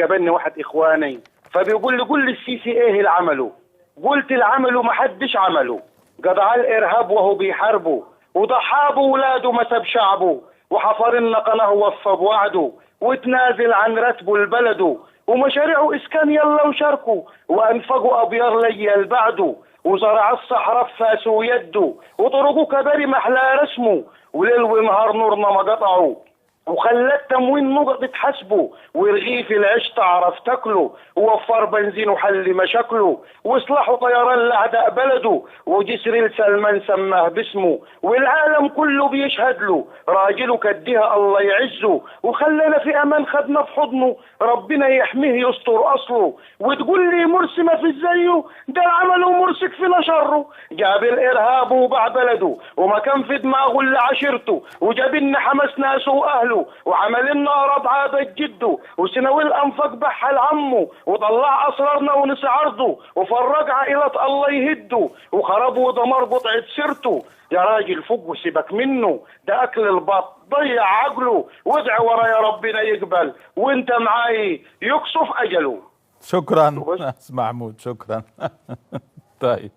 قابلني واحد اخواني فبيقول لي قول لي السيسي ايه اللي عمله؟ قلت اللي عمله ما حدش عمله، قضى الارهاب وهو بيحاربه وضحى بولاده ما ساب شعبه، وحفر لنا قناه ووفى بوعده وتنازل عن راتبه لبلده، ومشاريعه اسكان يلا وشاركوا وانفقوا ابيار ليال بعده، وزرع الصحراء بفاسه ويده وطرقه كباري محلى رسمه، وليل ونهار نورنا ما قطعوا وخلى التموين نقط تحاسبه، ورغيف العيش تعرف تاكله، ووفر بنزين وحل مشاكله، واصلحوا طيران لاعداء بلده، وجسر لسلمان سماه باسمه، والعالم كله بيشهد له راجله كديها الله يعزه، وخلانا في امان خدنا في حضنه ربنا يحميه يستر اصله، وتقول لي مرسي ما في زيه ده العمل ومرسك فينا شره، جاب الارهاب وباع بلده وما كان في دماغه الا عشيرته، وجاب لنا حماس ناسه واهله وعمل لنا ارض عابد جده، وسنوي الانفاق بحها لعمه وطلع اسرارنا ونسي عرضه، وفرج عائلات الله يهده وخرب ودمر قطعه سيرته، يا راجل فوق وسيبك منه ده اكل البط ضيع عقله، وادعي ورا يا ربنا يقبل وانت معاي يقصف اجله. شكرا استاذ محمود، شكرا. طيب.